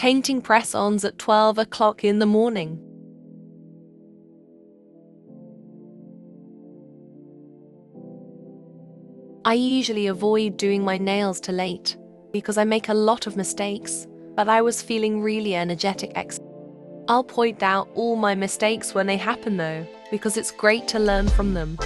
painting press-ons at 12 o'clock in the morning. I usually avoid doing my nails too late because I make a lot of mistakes, but I was feeling really energetic. I'll point out all my mistakes when they happen though, because it's great to learn from them.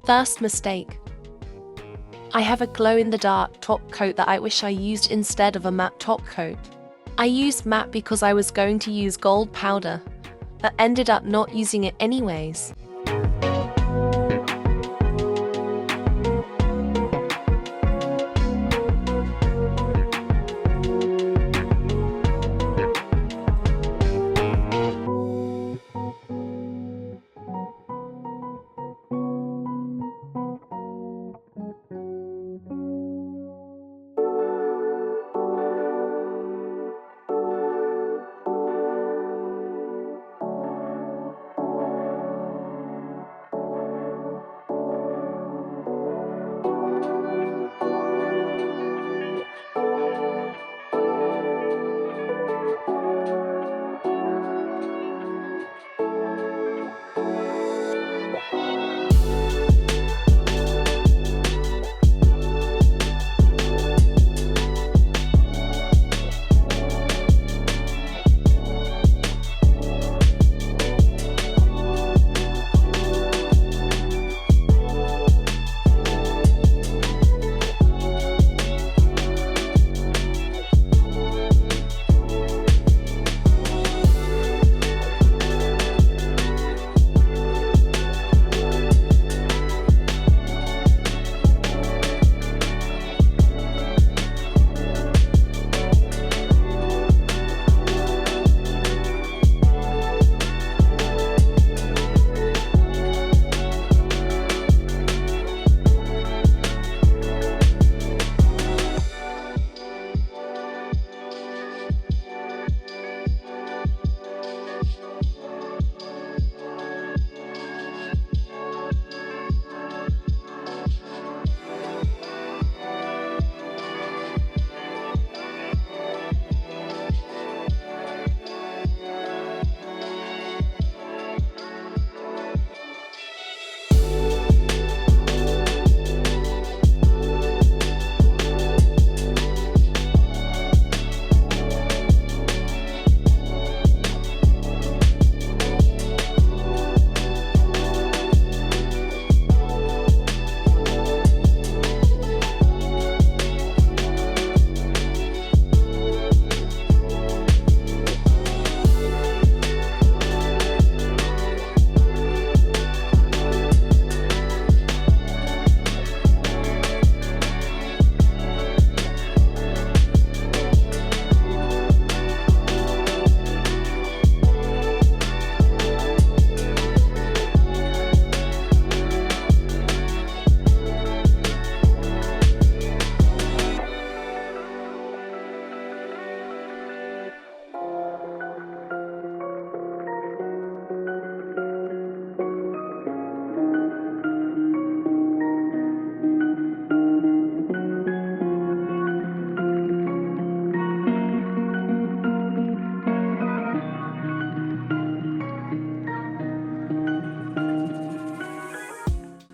First mistake. I have a glow-in-the-dark top coat that I wish I used instead of a matte top coat. I used matte because I was going to use gold powder, but ended up not using it anyways.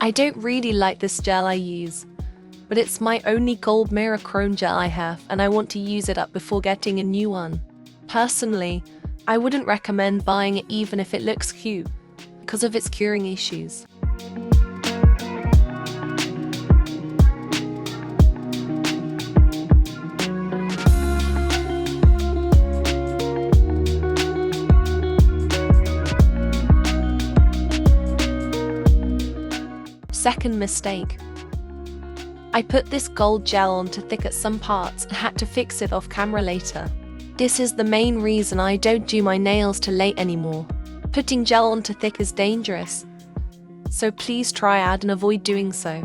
I don't really like this gel I use, but it's my only gold mirror chrome gel I have and I want to use it up before getting a new one. Personally, I wouldn't recommend buying it even if it looks cute, because of its curing issues. Second mistake. I put this gold gel on too thick at some parts and had to fix it off camera later. This is the main reason I don't do my nails too late anymore. Putting gel on too thick is dangerous, so please try and avoid doing so.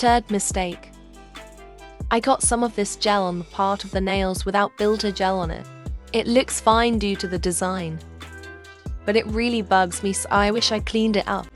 Third mistake. I got some of this gel on the part of the nails without builder gel on it. It looks fine due to the design, but it really bugs me, so I wish I cleaned it up.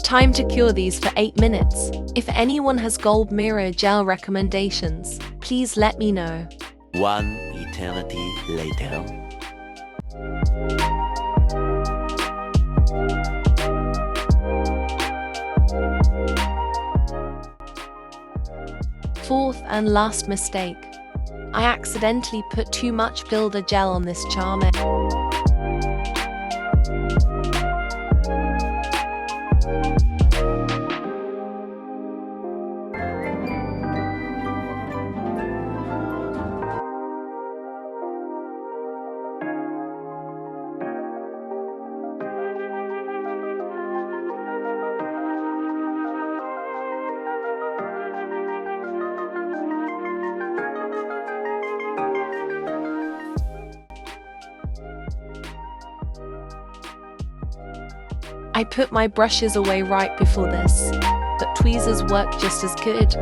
Time to cure these for 8 minutes. If anyone has gold mirror gel recommendations, please let me know. One eternity later. Fourth and last mistake. I accidentally put too much builder gel on this charm. I put my brushes away right before this, but tweezers work just as good.